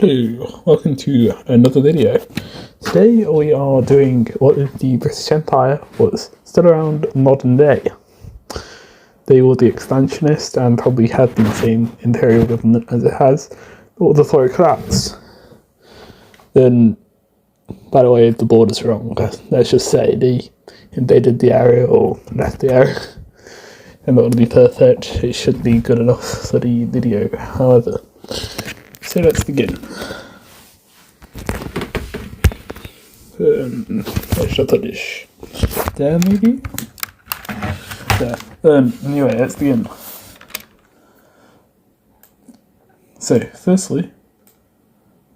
Hello, welcome to another video. Today we are doing what if the British Empire was still around modern day. They were the expansionist and probably had the same imperial government as it has, but the thought it collapsed. Then, by the way, the borders are wrong. Let's just say they invaded the area or left the area. And that would be perfect. It should be good enough for the video, however. So let's begin. Where should I put this? There, maybe? There. Anyway, let's begin. So, firstly,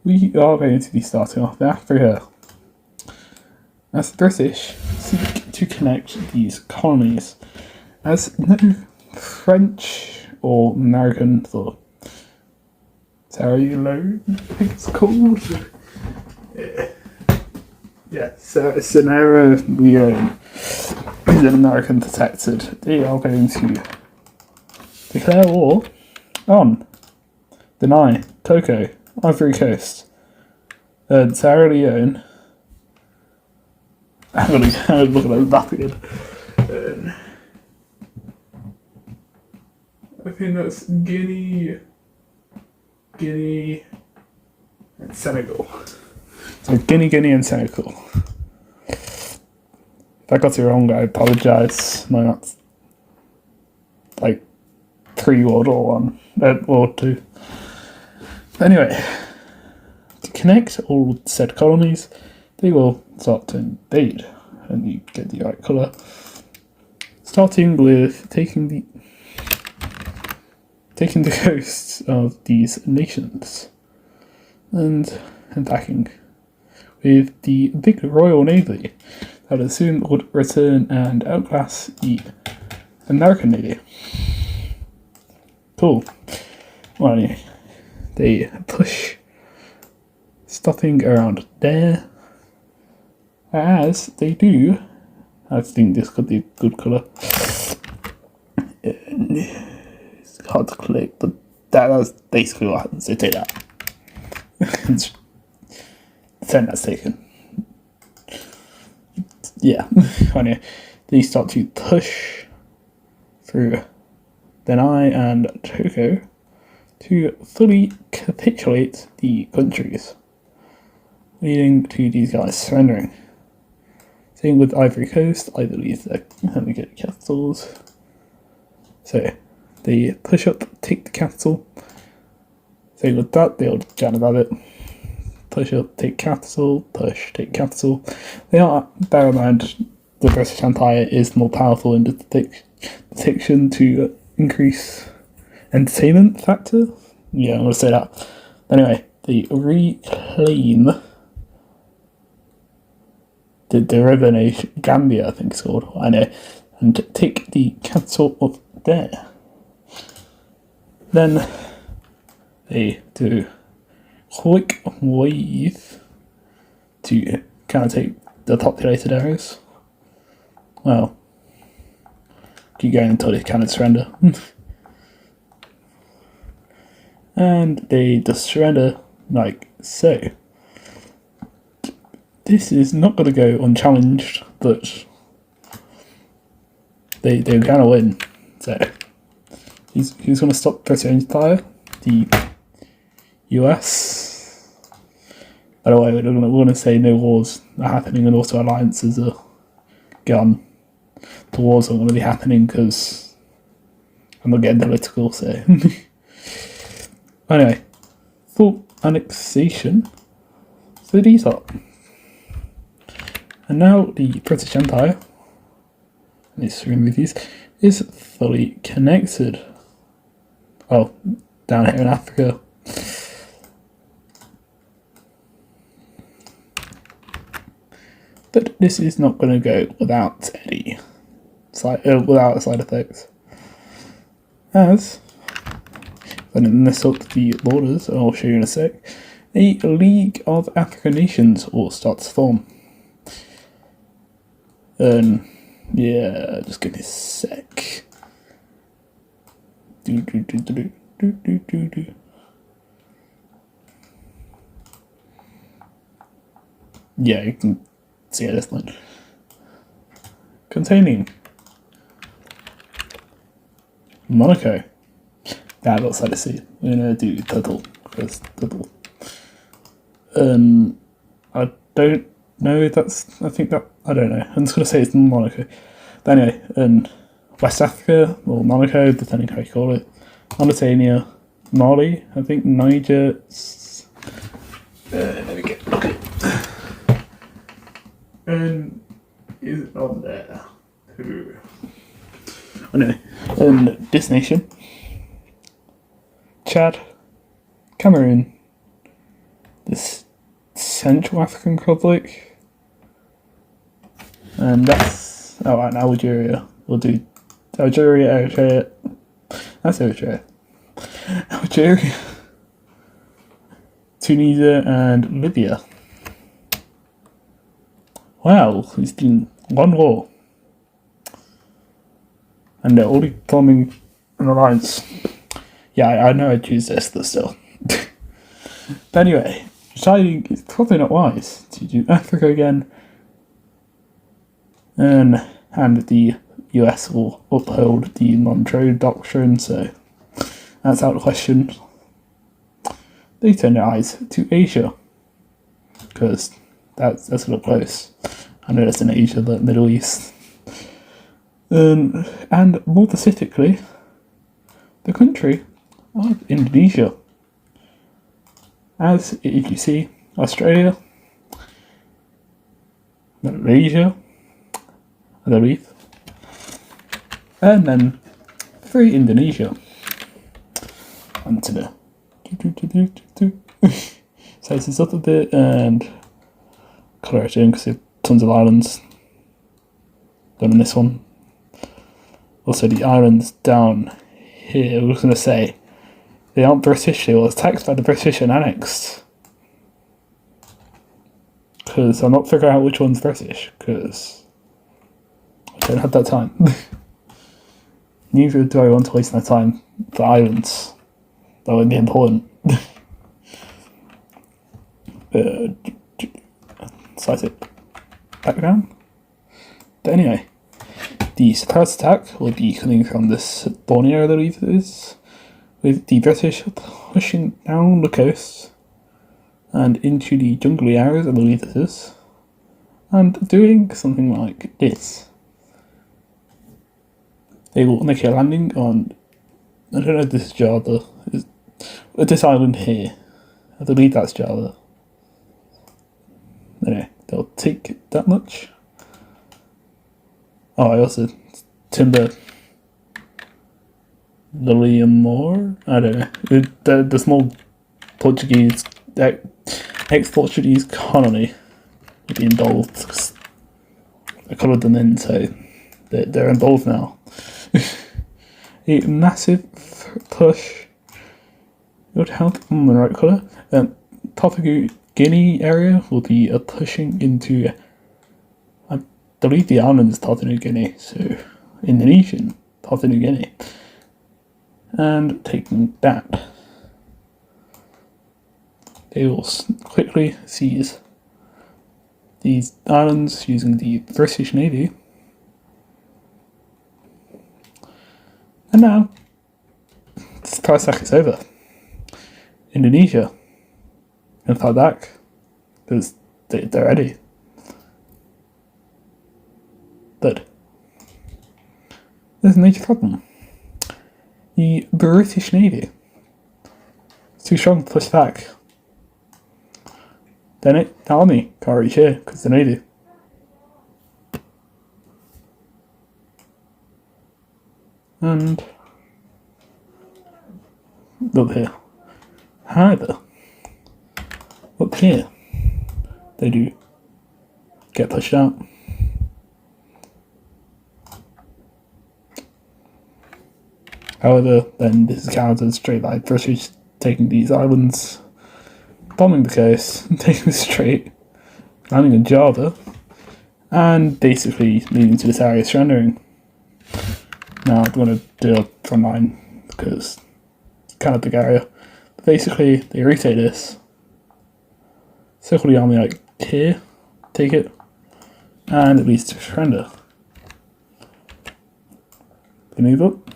we are going to be starting off with Africa. As the British seek to connect these colonies, as no French or American thought. Sierra Leone, I think it's called. Yeah, so it's an area we own. Is an American protected. They are going to declare war on, deny, Togo, Ivory Coast, and Sierra Leone. I'm gonna look at that again. I think that's Guinea, and Senegal. So Guinea, and Senegal. If I got it wrong, I apologise. My math's like pre-World War I, World War II. Anyway, to connect all said colonies, they will start to invade, and you get the right colour. Starting with taking the coasts of these nations and attacking with the big Royal Navy that soon would return and outclass the American Navy. Cool. Well, anyway, they push stuffing around there. As they do, I think this could be a good colour. It's hard to click, but that's basically what happens. They take that. Pretend that's taken. Yeah. Anyway, they start to push through Benin and Togo to fully capitulate the countries, leading to these guys surrendering. Same with Ivory Coast, I believe they're going to get capitals. So they push up, take the capital. Same with that, they'll chat about it. Push up, take capital, push, take capital. They are, bear in mind, the British Empire is more powerful in detection to increase entertainment factor. Yeah, I'm going to say that. Anyway, they reclaim the river nation, Gambia, I think it's called, I know, and take the capital of there. Then they do quick wave to kind of take the populated areas. Well, keep going until they kind of surrender. And they just surrender like so. This is not going to go unchallenged, but they're going to win. So who's going to stop British Empire? The US. By the way, we're going to say no wars are happening and also alliances are gone. The wars aren't going to be happening because I'm not getting political, so. Anyway, full annexation. So these are. And now the British Empire, let's remove these, is fully connected. Oh, down here in Africa. But this is not going to go without any side effects. As, when this up the borders, I'll show you in a sec, a League of African Nations will start to form. Yeah, just give me a sec. Yeah, you can see at this point. Containing Monaco. That looks like a sea. We're gonna do turtle first. Turtle. I don't know if that's. I think that. I don't know. I'm just gonna say it's Monaco. But anyway, West Africa, or Monaco, depending how you call it. Mauritania, Mali, I think Niger. Let me get. Okay. And is it on there? I know. This nation. Chad, Cameroon, this Central African Republic, and that's and Algeria. We'll do Algeria, Eritrea. That's Eritrea. Algeria, Tunisia, and Libya. Wow, it's been one war, and they're already forming an alliance. Yeah, I know I'd choose this, but still. But anyway, deciding it's probably not wise to do Africa again, and the US will uphold the Montreux Doctrine, so that's out of the question. They turn their eyes to Asia, because that's a little close. I know it's in Asia, the Middle East. And more specifically, the country of Indonesia. As if you see, Australia, Malaysia, I believe, and then through Indonesia. Onto the size this up a bit and colour it in because there are tons of islands done in this one. Also, the islands down here, I was going to say, they aren't British, they were attacked by the British and annexed. Because I'm not figuring out which one's British, because I don't have that time. Neither do I want to waste my time for islands. That would be important. Size it back down. But anyway, the surprise attack will be coming from this Borneo, I believe it is, with the British pushing down the coast and into the jungly areas, I believe it is, and doing something like this. They will make a landing on, I don't know if this is Java, this island here. I believe that's Java. Anyway, they'll take that much. Oh, I also timber Liliamore? I don't know. The small Portuguese, ex-Portuguese colony would be involved. I coloured them in, so they're involved now. A massive push. It would help on the right colour. Papua Guinea area will be pushing into, I believe the island is Papua New Guinea, so Indonesian Papua New Guinea. And taking that, they will quickly seize these islands using the British Navy. And now, the price tag is over. Indonesia can fight back because they're ready. But there's a major problem. The British Navy is too strong to push back. Then the army can't reach here because the Navy. And up here. However, up here, they do get pushed out. However, then this is countered straight by British taking these islands, bombing the coast, taking the strait, landing in Java, and basically leading to this area surrendering. Now I'm going to do a front line because it's kind of a big area. But basically, they retake this, circle the army like here, take it, and it leads to surrender. They move up.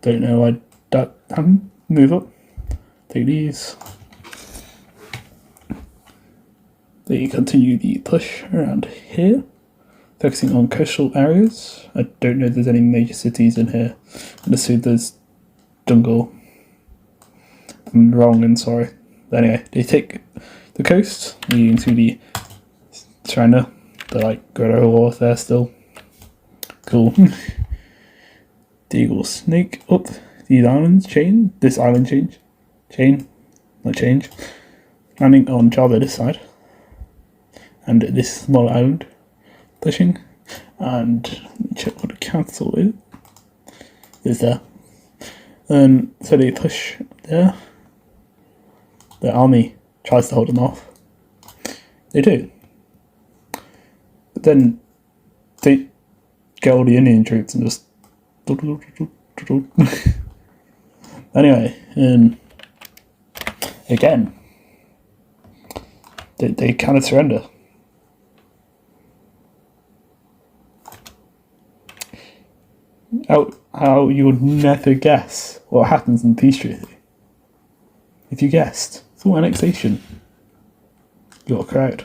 Don't know why that happened. Move up. Take these. They continue the push around here, focusing on coastal areas. I don't know if there's any major cities in here. I assume there's jungle. I'm wrong and sorry. But anyway, they take the coast, leading to the surrender. They're like guerrilla warfare still. Cool. The Eagle snake up these islands, this island not change, landing on Java this side, and this small island, pushing, and check what the capital is there, and so they push there, the army tries to hold them off, they do, but then they get all the Indian troops and just anyway, again, they kind of surrender. How you would never guess what happens in the peace treaty. If you guessed, full annexation. You're correct.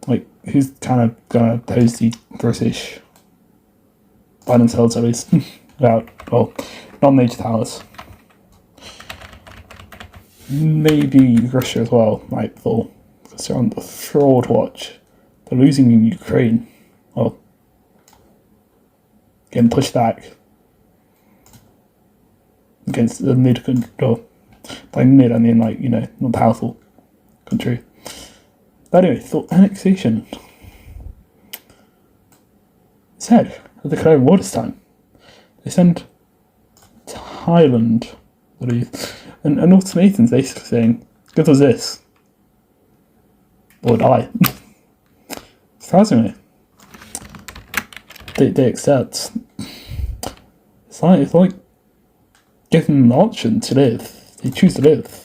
Like, who's kind of gonna oppose the British by themselves, at least, without, well, non-major powers. Maybe Russia as well, like, because they're on the fraud watch. They're losing in Ukraine. Well, getting pushed back against the or by mid, I mean, like, you know, not powerful country. But anyway, thought annexation. Said at the Korean War this time, they send Thailand, an ultimatum basically saying, give us this, or die. Surprisingly, they accept. It's like giving them the option to live. They choose to live.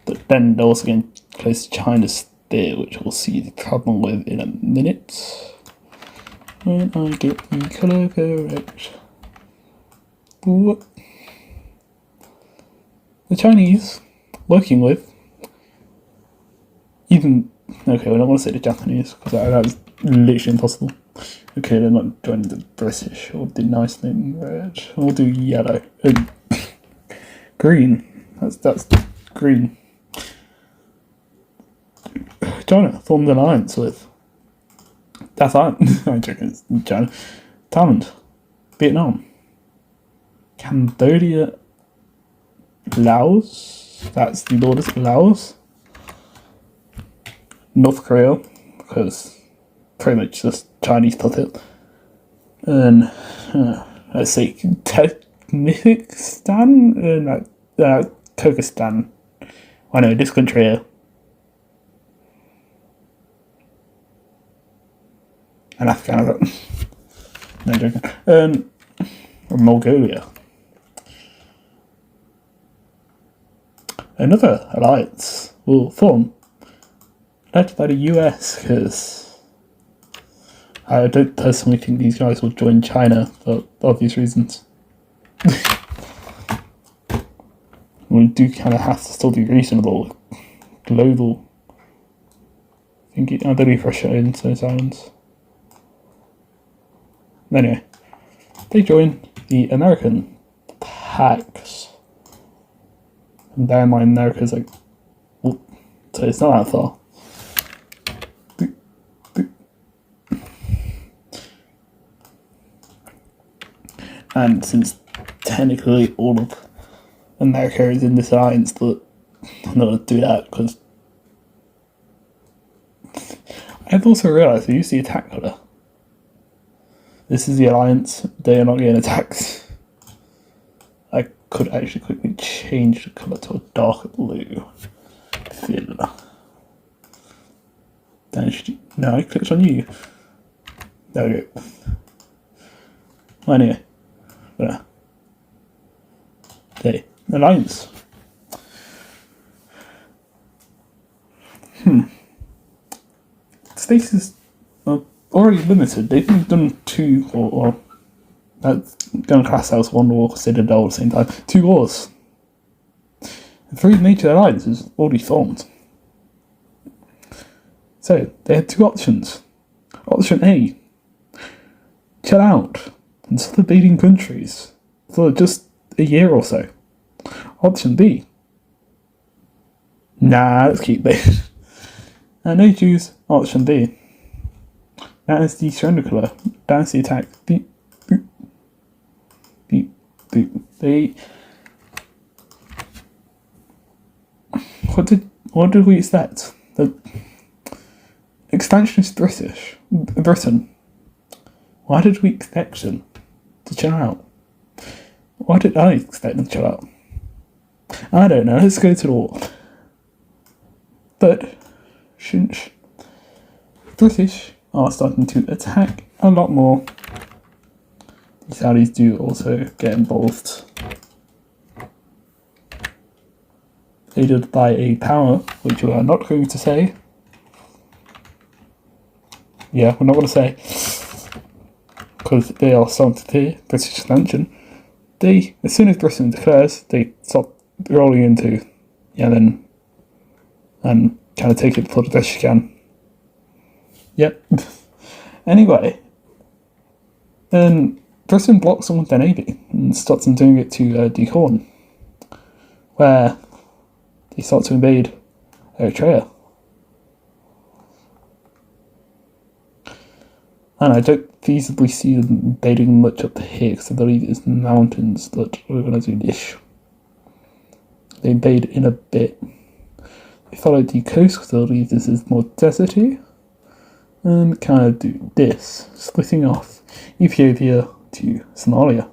But then they're also getting close to China's spear, which we'll see the problem with in a minute. When I get the colour correct. What? The Chinese, working with, even, okay, we're not going to say the Japanese, because that was literally impossible. Okay, they're not joining the British, or the nice thing red, we'll do yellow. Green, that's green. China formed an alliance with. That's I'm joking. It's China, Thailand, Vietnam, Cambodia, Laos. That's the borders. Laos, North Korea, because pretty much just Chinese puppet, and let's see, Turkmenistan, Kyrgyzstan. I know this country here. And Afghanistan. No joking. Mongolia. Another alliance will form, led by the US, because I don't personally think these guys will join China for obvious reasons. We do kind of have to still be reasonable, global thinking. I don't know if Russia owns those islands. Anyway, they join the American Pax. And bear in mind, America's like, well, so it's not that far. And since technically all of America is in this alliance, but I'm not going to do that because I've also realised I used the attack colour. This is the alliance, they are not getting attacked. I could actually quickly change the colour to a darker blue. No, I clicked on you. There we go. Well, anyway, the alliance. States are already limited. They've only done two, or that's going to class as one war, Citadel at the same time. 2 wars. And 3 major alliances already formed. So, they had 2 options. Option A, chill out and stop invading countries for just a year or so. Option B, nah, let's keep this. And they choose option B. That is the Strandicula. That's the attack. Beep, boop, beep, boop. They. What did we expect? The expansionist Britain. Why did we expect them to chill out? Why did I expect them to chill out? I don't know. Let's go to the war. But British are starting to attack a lot more. The Saudis do also get involved, aided by a power which we are not going to say. Yeah, we're not going to say, because they are starting to fear British expansion. They, as soon as Britain declares, they stop rolling into Yemen and kind of take it before the British can. Yep. Anyway, then Britain blocks them with their navy and stops them doing it to Decorn, where they start to invade Eritrea. And I don't feasibly see them invading much up here, because I believe it's mountains that we're going to do this. They invade in a bit. They follow the coast, because I believe this is more deserty. And kind of do this, splitting off Ethiopia to Somalia.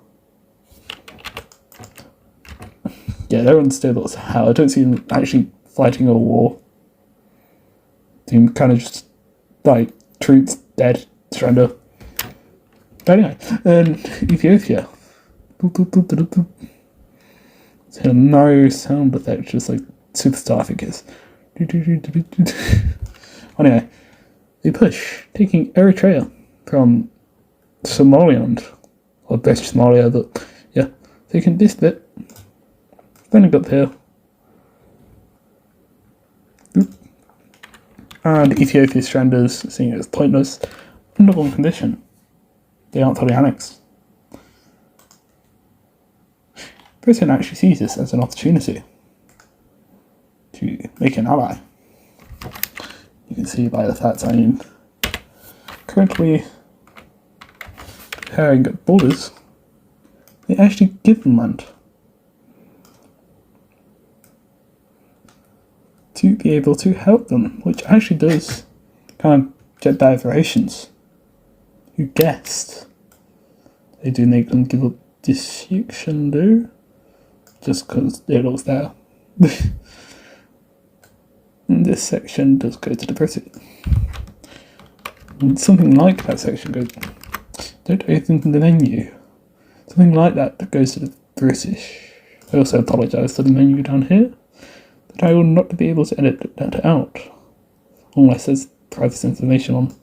Yeah, they're unstable as hell. I don't see them actually fighting a war. They kind of just, like, troops dead, surrender. But anyway, Ethiopia. It's a no sound effect, just like Superstar, I think it is. Anyway. They push, taking Eritrea from Somaliland, or British Somalia, but yeah, taking this bit, standing up here, and Ethiopia's stranders, seeing it as pointless, under one condition: they aren't fully annexed. Britain actually sees this as an opportunity to make an ally. You can see by the fact I'm currently preparing borders, they actually give them land to be able to help them, which actually does kind of get bad relations. Who guessed? They do make them give up this section though, just because it looks there. And this section does go to the British. And something like that section goes. Don't open the menu. Something like that goes to the British. I also apologise for the menu down here, but I will not be able to edit that out unless there's privacy information on.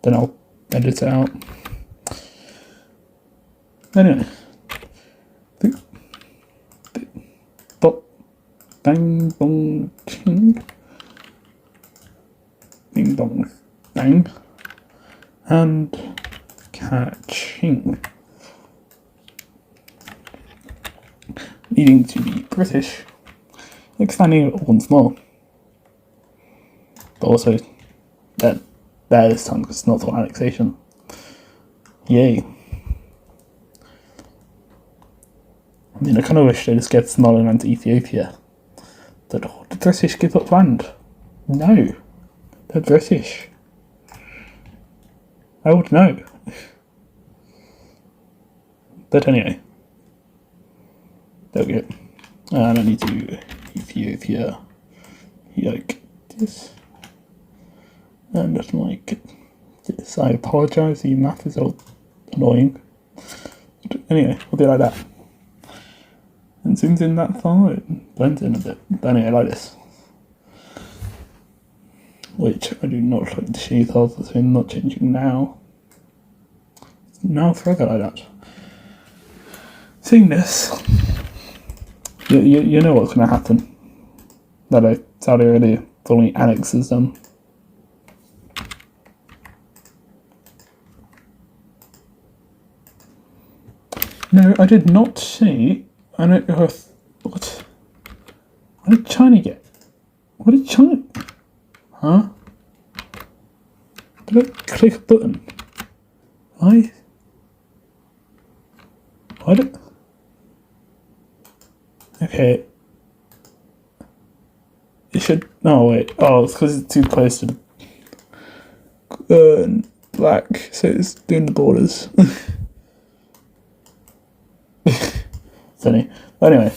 Then I'll edit it out. Anyway. Bang, bong, ching. Bing, bong, bang. And catching. Leading to the British expanding it once more. But also, that this time because it's not for annexation. Yay. I mean, I kind of wish they just gave Somaliland to Ethiopia. But the British give up land? No. They're British. I would know. But anyway. There we go. And I need to Ethiopia like this. And like this. I apologise, the math is all annoying. Anyway, we'll do it like that. And zooms in that far, it blends in a bit. But anyway, like this. Which I do not like the sheath of, so I'm not changing now. Now forever like that. Seeing this, you know what's going to happen. That Saudi Arabia fully annexes them. No, I did not say. I don't know what. What did China get? What did China? Huh? Did I click a button? Why did? Okay. It should. No, wait. Oh, it's because it's too close to the black, so it's doing the borders. Funny. Anyway,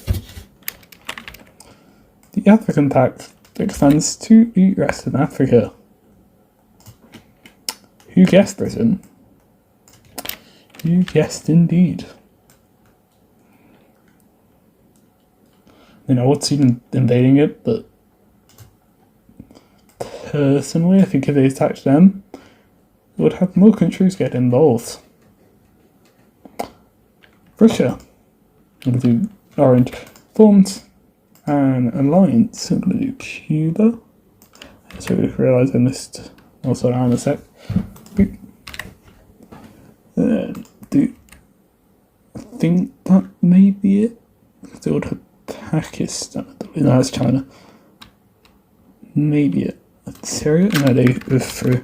the African Pact extends to the rest of Africa. Who guessed, Britain? You guessed indeed. I would see them invading it, but personally, I think if they attacked them, it would have more countries get involved. Russia. I'm going to do Orange. Formed an alliance. I'm going to do Cuba. So I realise I missed. Also, down a sec. Do I think that may be it? It would have Pakistan. No, that's China. Maybe it. Syria? No, they go through.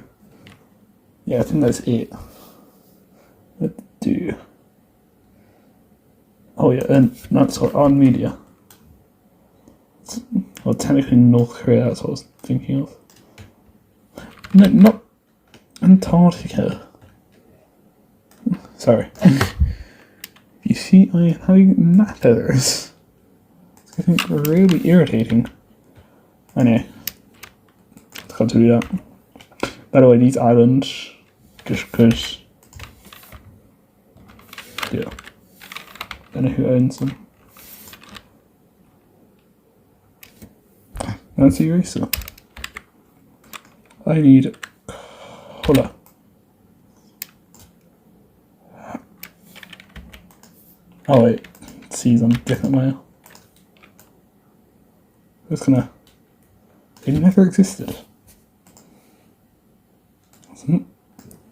Yeah, I think that's it. Let's do. Oh yeah, and that's what on media. Well, technically North Korea, that's what I was thinking of. No, not Antarctica. Sorry. You see, I am having map errors. It's getting really irritating. Anyway, I've got to do that. By the way, these islands, just because. Yeah. Don't know who owns them. That's the eraser. I need colour. Oh wait, C's on different layer. Just gonna. They never existed.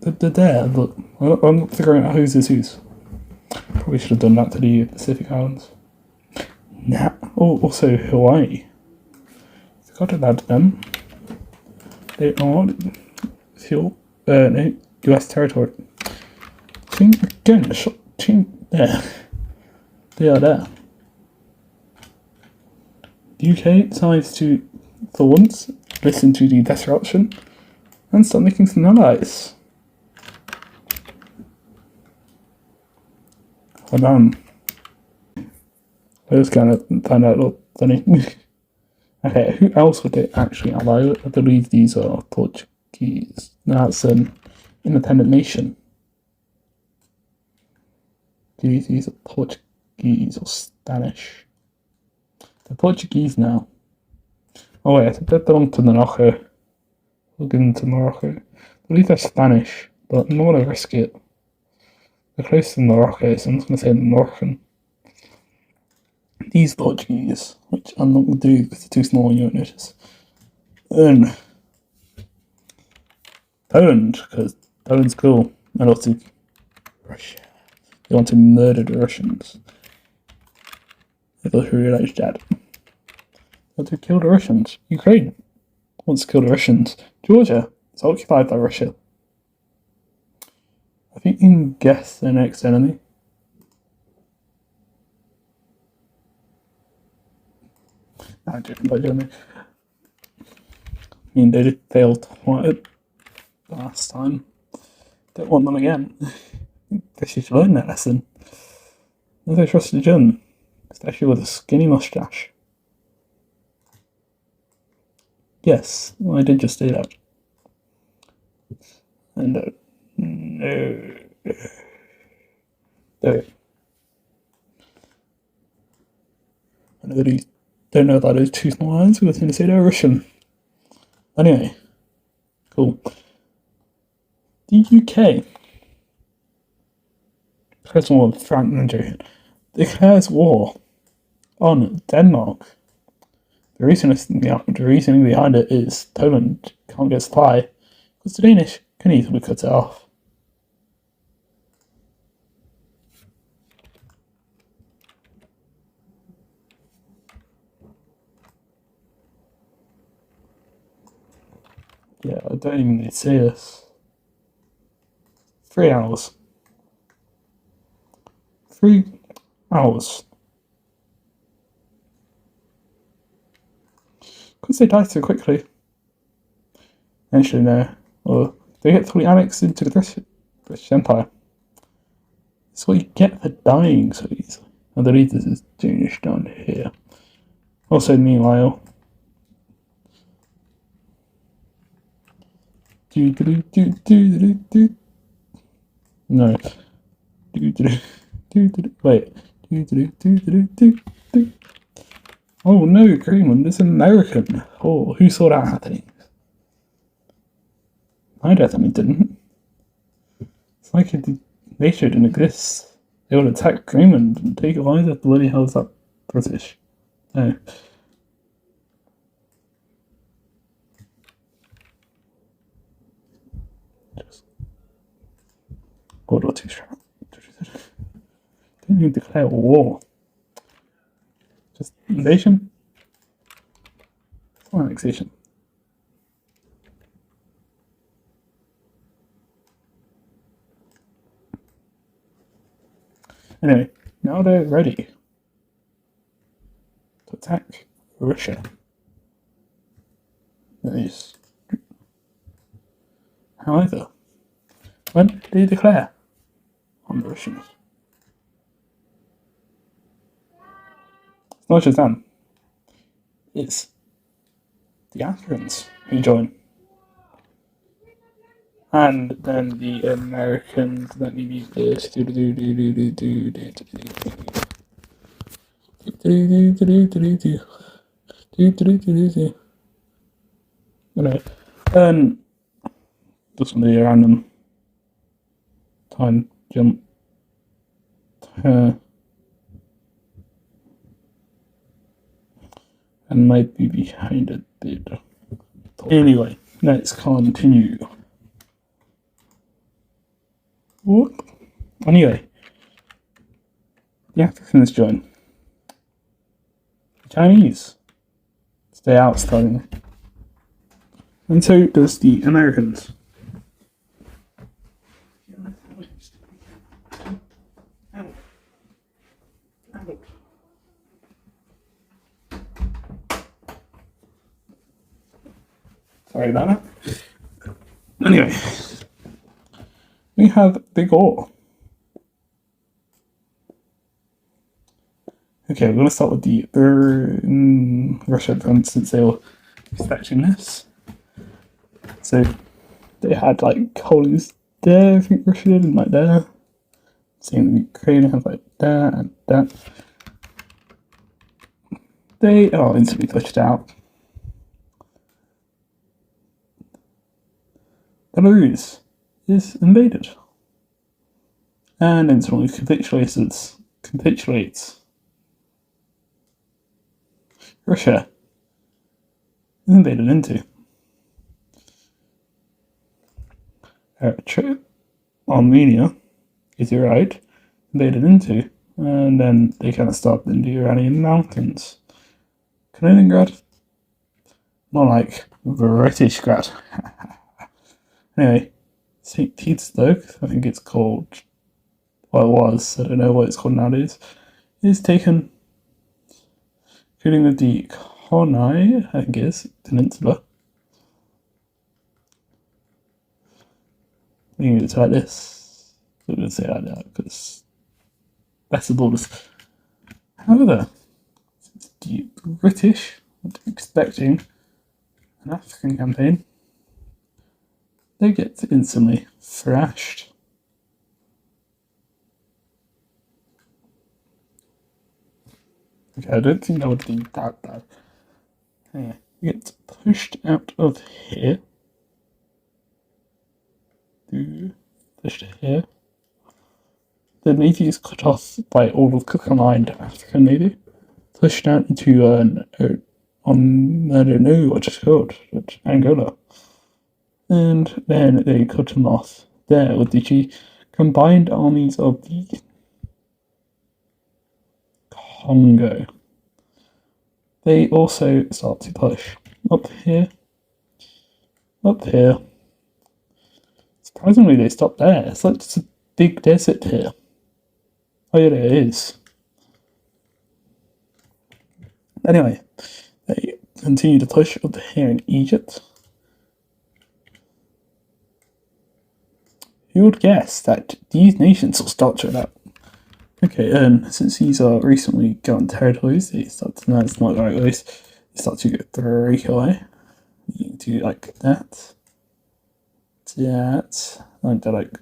They're there, but I'm not figuring out who's whose. Probably should have done that to the Pacific Islands. Nah. Oh, also Hawaii. Forgot about them. They are no, US territory. Again, there. They are there. The UK decides to, for once, listen to the disruption and start making some allies. Hold on. I was gonna find out a little funny. Okay, who else would they actually ally with? I believe these are Portuguese. No, that's an independent nation. These are Portuguese or Spanish. They're Portuguese now. Oh wait, they belong to Morocco. We'll give them to Morocco. I believe they're Spanish, but I'm not going to risk it. They're close to Morocco, so I'm just going to say Moroccan. These Portuguese, which I'm not going to do because they're too small and you won't notice. Poland, because Poland's cool. And also Russia. They want to murder the Russians. I thought who realised that. They want to kill the Russians. Ukraine wants to kill the Russians. Georgia is occupied by Russia. I think you can guess their next enemy. No, I'm joking about Germany. I mean, they did fail quite last time. Don't want them again. Guess you should learn that lesson. Never trust a German, especially with a skinny moustache. Yes, I did just do that. And no. There. don't know about those two small islands. We're going to say they're Russian. Anyway, cool. The UK, President Franklin Johan, declares war on Denmark. The reasoning behind it is Poland can't get supply because the Danish can easily cut it off. Yeah, I don't even need to say this. 3 hours. 3 hours. Because they die so quickly. Actually, no. Or they get fully annexed into the British Empire. That's what you get for dying so easily. I believe this is Danish down here. Also, meanwhile, no. Wait. Oh no, Greenland is American. Oh, who saw that happening? I definitely didn't. It's like NATO didn't exist. They would attack Greenland and take it. Why the bloody hell is that British? No. Just World War II strat. Didn't even declare war. Just invasion. It's not annexation. Anyway, now they're ready to attack Russia. Nice. However, when did they declare on the Russians? It's not just them. It's the Africans who join. And then the Americans, let me use this. And just gonna be a random time jump. And might be behind a bit. Anyway, let's continue. What? Anyway, the Africans join. The Chinese stay out starting. And so does the Americans. Sorry about that. Anyway, we have Big O. Okay, we're going to start with the Russia, for instance, they were expecting this. So they had like colonies there, I think Russia did, and like there. Same with Ukraine, have like that and that. They are instantly pushed out. Belarus is invaded and instantly capitulates. Russia is invaded into. Armenia is right, invaded into, and then they kind of stopped in the Iranian mountains. Kaliningrad, more like British grad. Anyway, St. Petersburg, I think it's called, well, it was, I don't know what it's called nowadays, is taken, including with the Konai, I think it is, Peninsula. I think it's like this. I'm going to say like that because that's the borders. However, since the British were expecting an African campaign, they get instantly thrashed. Okay, I don't think that would be that bad. Yeah, you get pushed out of here. Pushed here. The navy is cut off by all of the combined African navy. Pushed out into I don't know what it's called, but Angola. And then they cut them off there with the combined armies of the Congo. They also start to push up here, up here. Surprisingly, they stop there. It's like just a big desert here. Oh yeah, there is. Anyway, they continue to push up here in Egypt. Who would guess that these nations will start to adapt? Okay, since these are recently gotten territories, they start to, no, it's not the right ways. They start to break away. You can do like that. Like that, like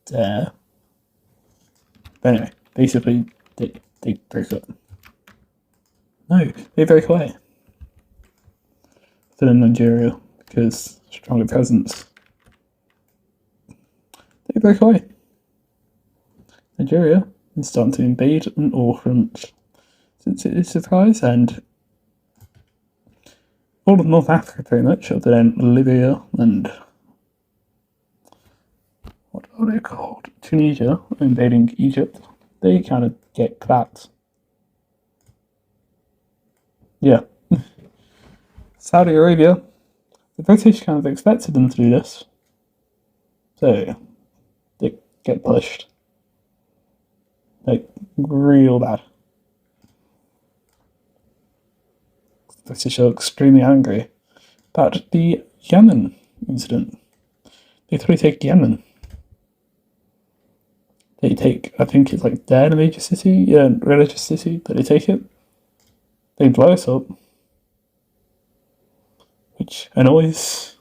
there. But anyway, basically, they break up. No, they break away. Still in Nigeria, because stronger presence. They break away. Nigeria is starting to invade an orphaned since it is surprise, and all of North Africa pretty much, other than Libya and what are they called? Tunisia invading Egypt. They kind of get clapped. Yeah. Saudi Arabia, the British kind of expected them to do this. So, they get pushed. Like, real bad. The British are extremely angry about the Yemen incident. They totally take Yemen. They take, I think it's like their major city, religious city, but they take it. They blow it up. Which annoys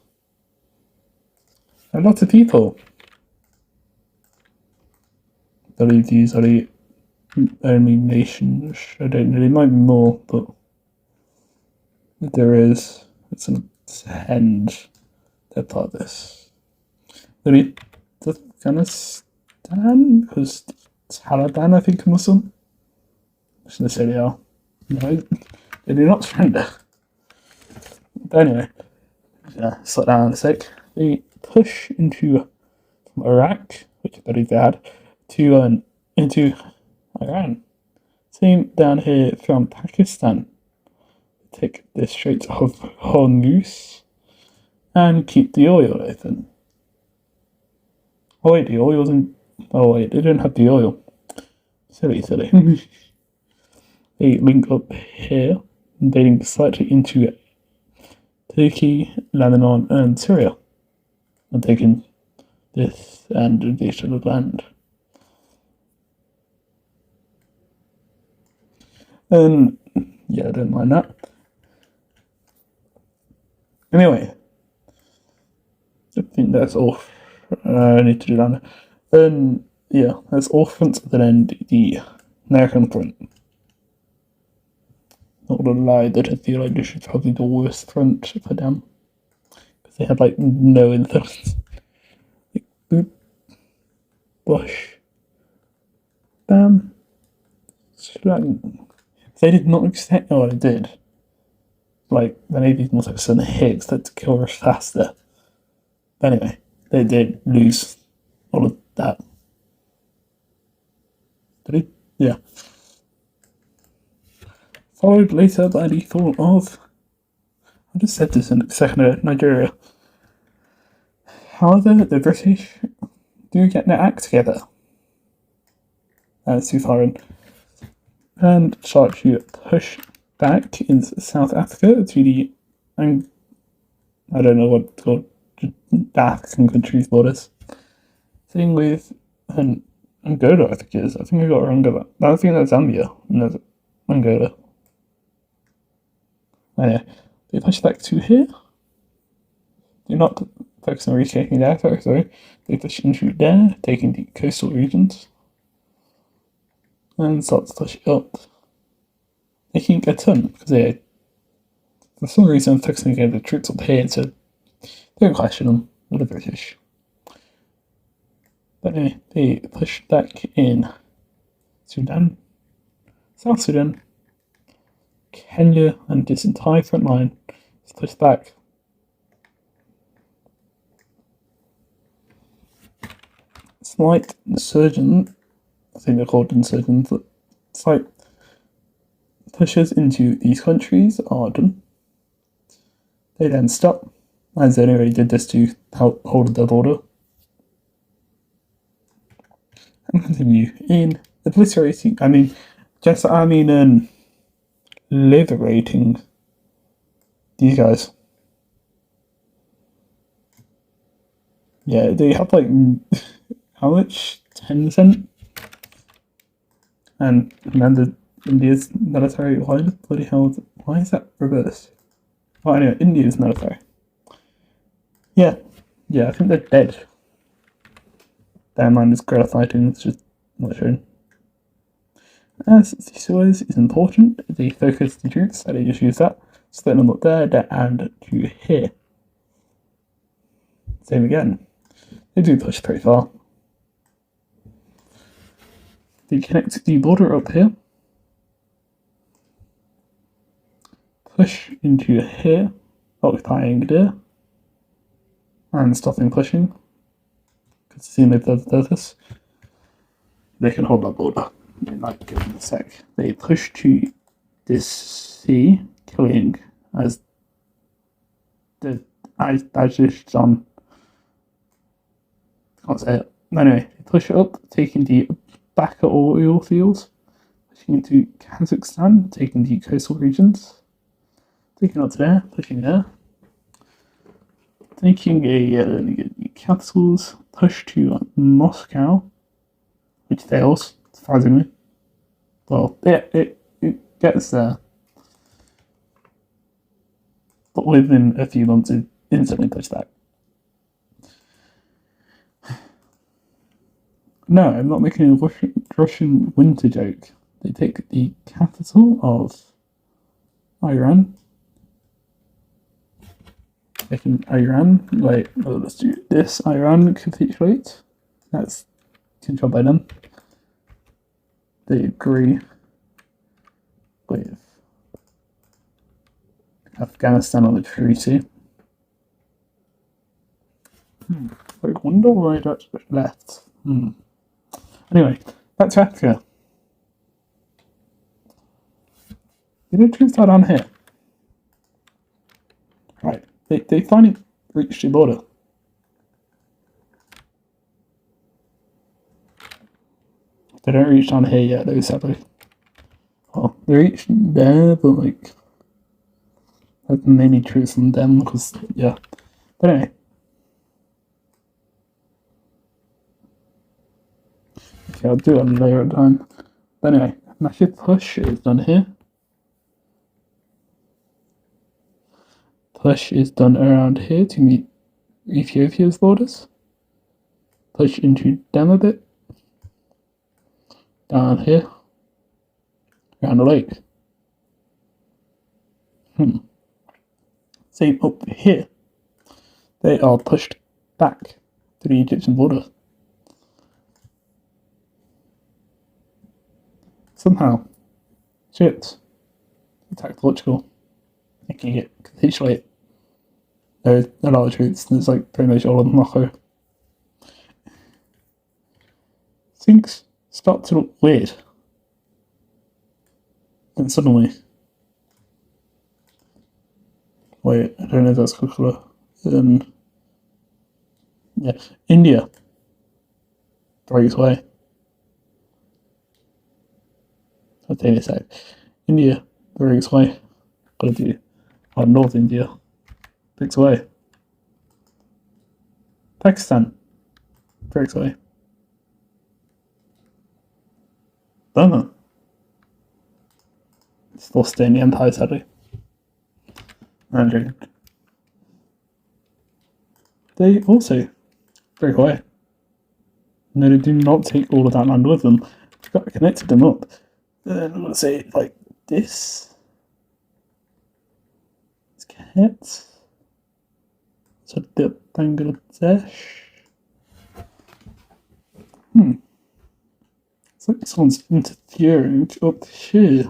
a lot of people. I believe these are the only nations. I don't know, there might be more, but if there is, it's an end. They're part of this. Maybe Afghanistan, because Taliban, I think, are Muslim. I shouldn't say they are. No, they do not surrender. But anyway, slow down a sec. They push into from Iraq, which I believe they had, to into Iran. Same down here from Pakistan. Take the Strait of Hormuz and keep the oil open. Oh wait, the oil's in. Oh wait, they don't have the oil. Silly. They link up here, invading slightly into Turkey, Lebanon, and Syria, and taking this and additional land. And yeah, I don't mind that. Anyway, I think that's all I need to do down there. And yeah, that's all fronts, but then the American front. Not gonna lie, that I feel like this is probably the worst front for them. Because they had like no influence. Like, boop, Bush, bam, slang. They did not expect what it did. Like, the Navy must have sent hits that kill us faster. But anyway, they did lose all of that. Did he? Yeah. Followed later by the fall of, I just said this in a second ago, Nigeria. However, the British do get their act together. That's too far in. And start to push back in South Africa to the, I don't know what it's called, the African countries' borders. Same with Angola, I think it is. I think I got Angola. I think that's Zambia, and that's Angola. Anyway, they push back to here. Do not focus on retaking their territory. They push into there, taking the coastal regions. And start to push up. making a ton, because they, for some reason, fixing the troops up here, so don't question them, they're the British. But anyway, they pushed back in Sudan, South Sudan, Kenya, and this entire front line is pushed back. Slight insurgent, I think they're called insurgents, slight pushes into these countries are done. They then stop, as they already did this to help hold the border, and continue in obliterating, liberating these guys. Yeah, they have like, how much? 10%? And remember, India's military, why the bloody hell, why is that reversed? Well, anyway, India's military. Yeah, I think they're dead. Their mind is gratifying, it's just not shown. As Suez is important, they focus the troops, and they just use that, split them up there, and to here. Same again. They do push pretty far. They connect the border up here. Push into here, occupying there, and stopping pushing. Because the same does this. They can hold that border. Like, give them a sec. They push to this sea, killing as the Azerbaijan. Can't say it. Anyway, they push up, taking the Baku oil fields, pushing into Kazakhstan, taking the coastal regions, taking up to there, pushing there, taking a capitals, push to Moscow, which fails, surprisingly. Well, yeah, it gets there, but within a few months it instantly pushed back. No, I'm not making a Russian winter joke. They take the capital of Iran. Making Iran, wait, let's do this. Iran capitulate. That's controlled by them. They agree with Afghanistan on the treaty. I wonder why that's left. Anyway, back to Africa. You know, troops are down here. Right, they finally reached the border. They don't reach down here yet, though, sadly. Well, they reached there, but like, there's many troops from them, because, yeah. But anyway. Okay, I'll do it later at time. But anyway, massive push is done here. Push is done around here to meet Ethiopia's borders. Push into them a bit. Down here. Around the lake. Same up here. They are pushed back to the Egyptian border. Somehow, Egypt attacked Portugal, making it capitulate. There's a lot of troops, there's like pretty much all of Morocco. Things start to look weird. And suddenly, wait, I don't know if that's Coca-Cola. Yeah, India breaks away. I'll tell you a sec. India breaks away. Gotta do. North India breaks away. Pakistan breaks away. Burma. Still stay in the empire, sadly. I'm joking. They also break away. No, they do not take all of that land with them. They've got connected them up. Then I'm gonna say like this. hit. So the Bangladesh. It's like someone's interfering up here.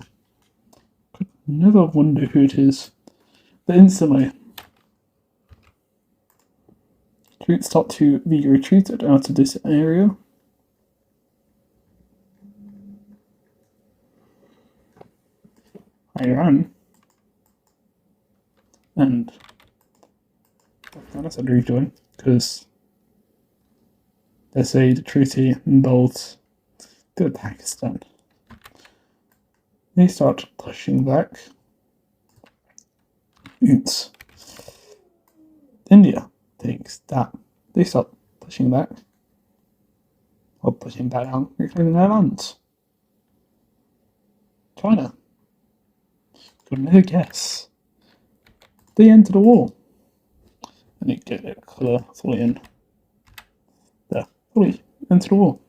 Could never wonder who it is. But instantly, troops start to be retreated out of this area. Iran and Afghanistan rejoin because they say the treaty involves Pakistan. They start pushing back. Oops. India thinks that they start pushing back. Or pushing back on reclaiming their lands. China. Could never guess. They enter the war. And you get it colour fully in. There. Fully enter the war.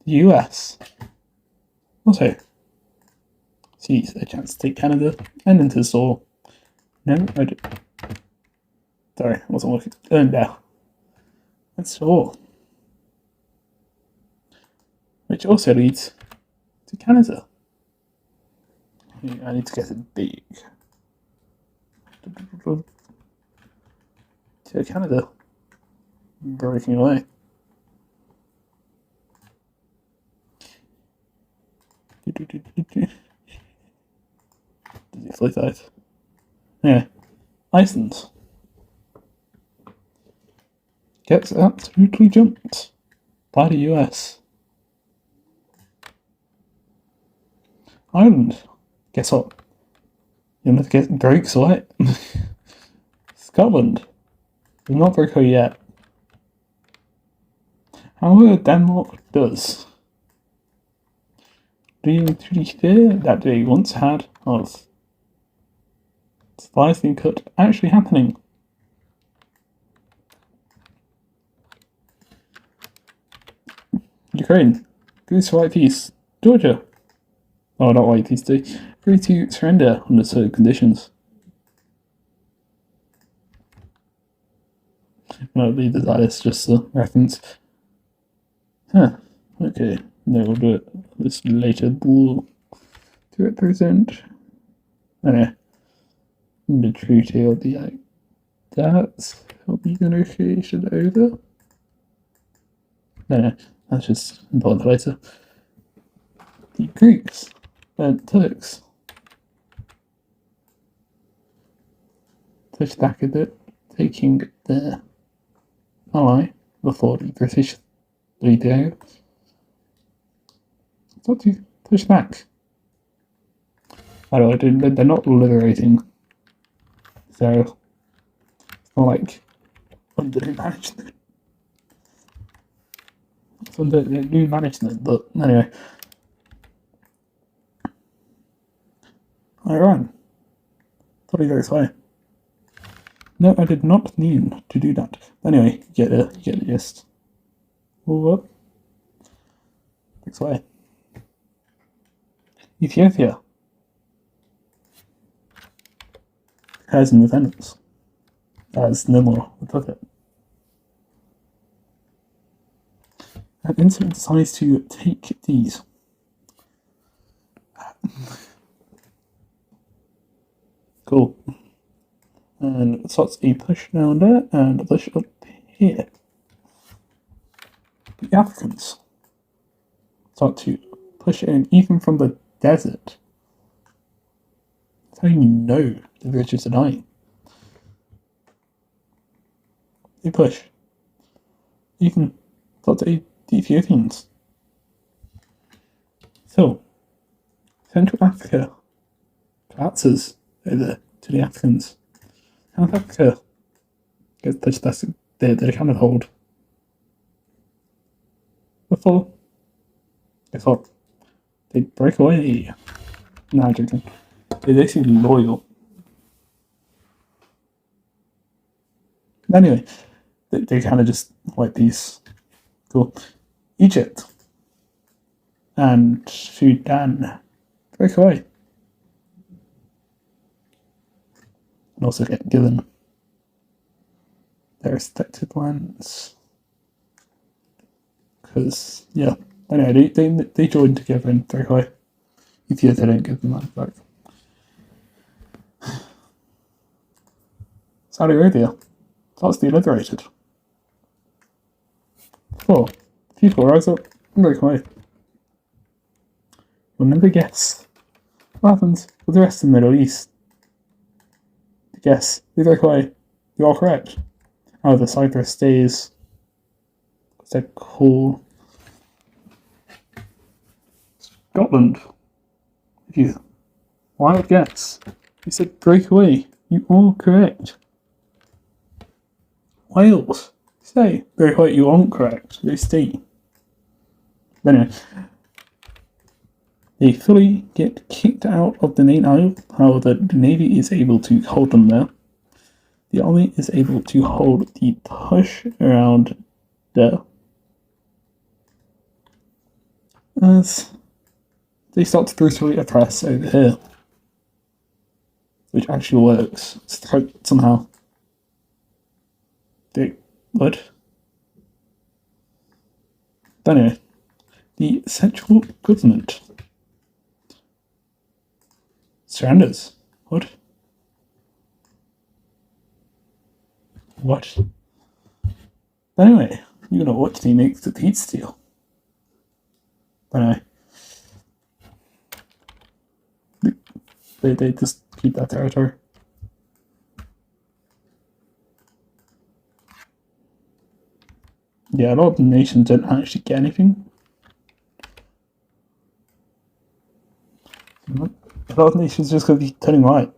The US also sees a chance to take Canada and into the war. No, I did. Sorry, it wasn't working. Now. That's war. Which also leads to Canada. I need to get it big. To Canada. Breaking away. Does it fly that? Yeah. Iceland gets absolutely jumped by the US. Ireland, guess what? You're not getting breaks away. Scotland does not break away yet. However, Denmark does. Leading to the fear that they once had of supplies being cut actually happening. Ukraine agrees to white peace. Georgia, oh, not white peace, they agree to surrender under certain conditions. No, that is just a reference. Huh, okay, no, we'll do it this later. We'll to represent. Anyway, the treaty will be like that. Will be negotiation over. No, that's just important for later. The Greeks and Turks pushed back a bit, taking their ally before the British lead out. Not to push back. By the way, they're not liberating, so it's not like under new management. It's under new management, but anyway. Iran. Thought he goes away. No, I did not mean to do that. Anyway, you get the gist. Whoop. Next way. Ethiopia has independence. There's no more above it. And Incident decides to take these. Cool. And starts a push down there and a push up here. The Africans start to push in even from the desert. That's how you know the British are dying. They push. Even start to aid the Ethiopians. So, Central Africa collapses over to the Africans. South Africa gets pushed back. They kind of hold. Before, guess what? They break away. No, I'm joking. They're basically loyal. Anyway, they kind of just like these. Cool. Egypt and Sudan break away. and also get given their respected lands. Because, yeah, anyway, they join together in Three Ethiopia, they don't give them land back. Saudi Arabia starts to be liberated. 4. People rise up and break away. You'll never guess what happens with the rest of the Middle East. Guess, they break away. You're all correct. However, Cyprus stays. They're cool. Scotland. If you wild guess. You said break away. You all correct. Wales. Say break away. You aren't correct. They stay. Anyway, they fully get kicked out of the main isle. However, the navy is able to hold them there. The army is able to hold the push around there. As they start to brutally oppress over here. Which actually works. Somehow. They would. But anyway, the central government surrenders. What? What? But anyway, you're gonna watch me make the peace deal. But anyway. They just keep that territory. Yeah, a lot of the nations didn't actually get anything. A lot of nations just gonna be turning right.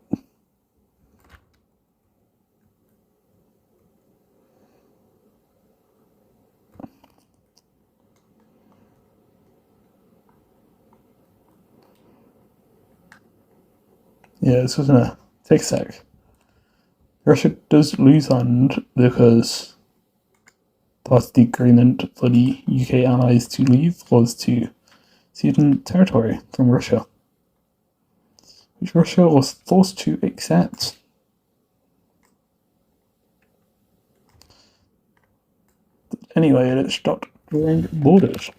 Yeah, this was gonna take a sec. Russia does lose land because part of the agreement for the UK allies to leave was to cede territory from Russia, which Russia was forced to accept. But anyway, it stopped drawing borders.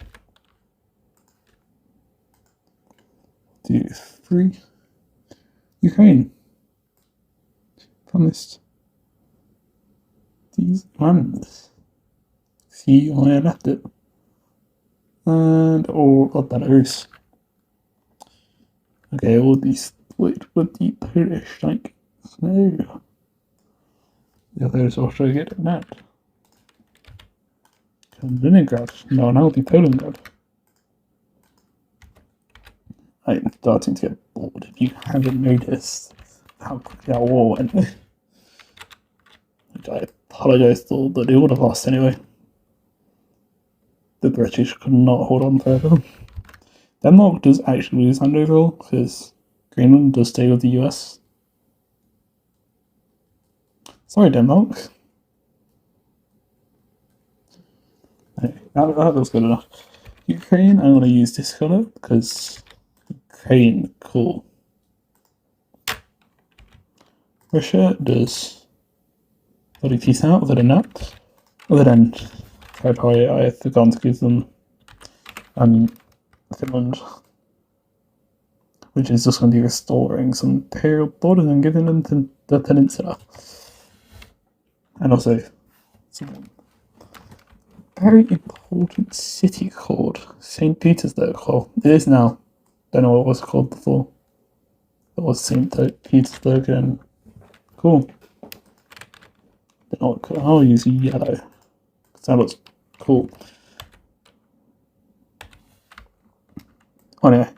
To free Ukraine promised these lands. See why I left it. And all of Belarus. Okay, all these split with the Polish, like, no. The others also get that. Kaliningrad. No, now the Poland. I'm starting to get bored. If you haven't noticed how quickly our war went. Which I apologise for, but they would have lost anyway. The British could not hold on forever. Denmark does actually lose land overall, because Greenland does stay with the US. Sorry, Denmark. Anyway, that was good enough. Ukraine, I'm going to use this colour, because Ukraine, cool. Russia does bloody peace out, other than that. Other than Tripoli, I have forgotten to give them Finland, which is just going to be restoring some imperial borders and giving them the peninsula. And also some very important city called St. Petersburg. Well, it is now. Don't know what it was called before. It was St. Petersburg, and cool. I'll use yellow, because that looks cool. Anyway.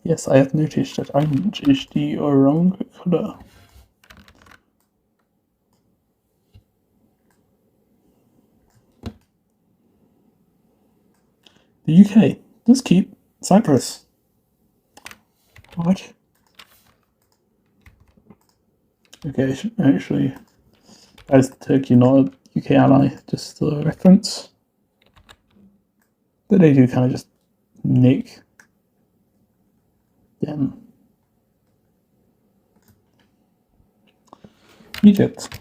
Yes, I have noticed that orange is the wrong colour. The UK does keep Cyprus. What? Okay, actually, as Turkey not a UK ally, just a reference. But they do kind of just nick Then Egypt.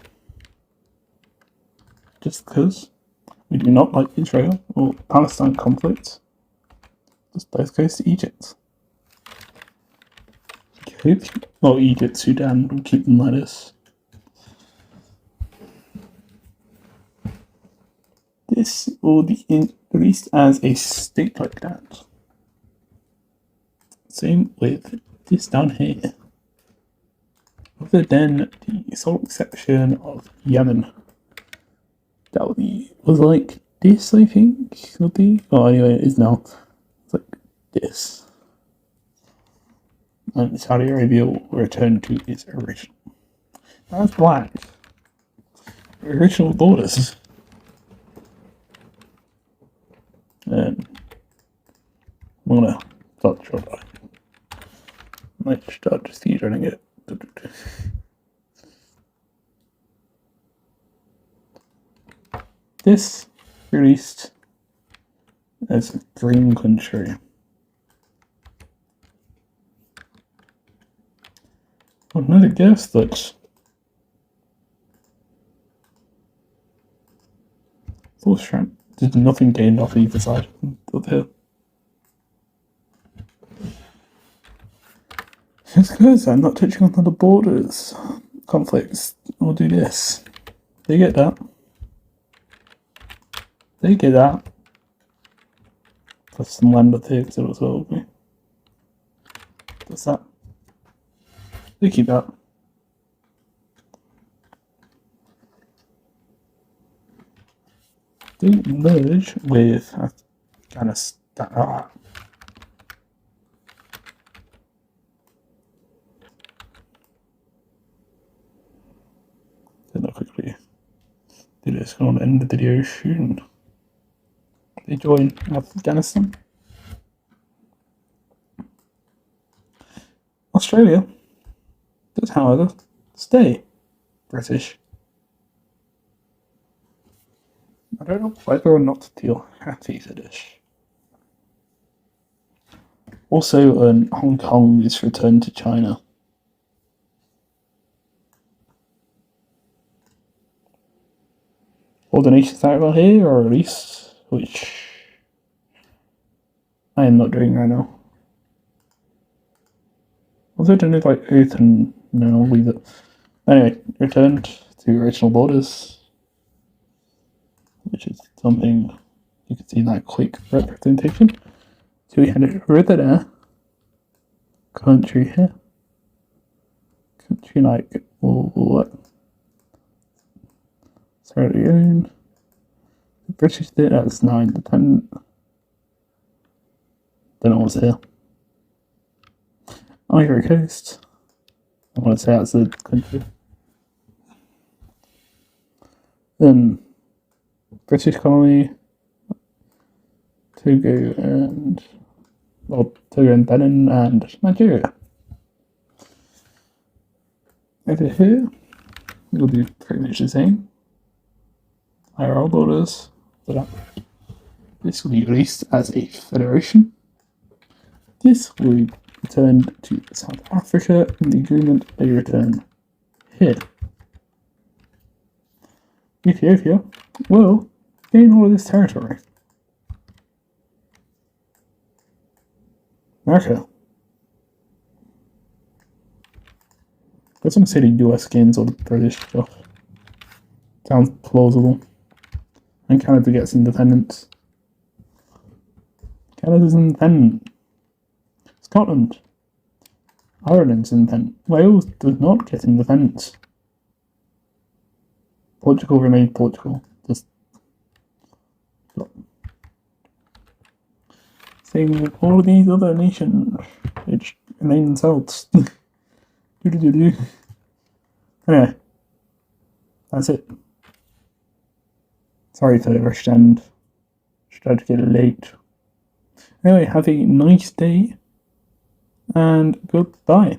Just because we do not like Israel or Palestine conflict, just both goes to Egypt. Well, Egypt, Sudan, we'll keep them like this. This will be released as a state like that. Same with this down here. Other than the sole exception of Yemen. That was like this, I think, would be. Oh, anyway, it is now. It's like this. And Saudi Arabia will return to its original. That's black. Original borders. And I'm gonna start the shot. Might start just running it. This released as a dream country. Another guess that Force Shrimp did nothing gained off either side of the hill. Just because I'm not touching on the borders conflicts, we'll do this. They get that. They get that. Plus some land up here as well. Okay. That's that. They keep that. They merge with Afghanistan. Then I'll quickly do this. I want to end the video soon. They join Afghanistan. Australia does, however, stay British. I don't know whether or not to feel happy for this. Also, Hong Kong is returned to China. All the nations that are here are released, which I am not doing right now. Also, don't know like Earth and no, I'll leave it. Anyway, returned to original borders, which is something you can see in that quick representation. So we had it right there, country here, country like what? Sierra Leone. The British did that's now independent. Then I was here. Ivory Coast. I want to say that's a country. Then British colony, Togo and Benin and Nigeria. Over here, we'll do pretty much the same. IRL borders. This will be released as a federation. This will be returned to South Africa in the agreement they return here. Ethiopia will gain all of this territory. America. I was going to say the US gains all the British stuff. Sounds plausible. And Canada gets independence. Canada's independent. Scotland. Ireland's independent. Wales does not get independence. Portugal remains Portugal. Just same with all of these other nations, which remain themselves. Anyway, that's it. Sorry for the rushed end. Tried to get it late. Anyway, have a nice day and goodbye.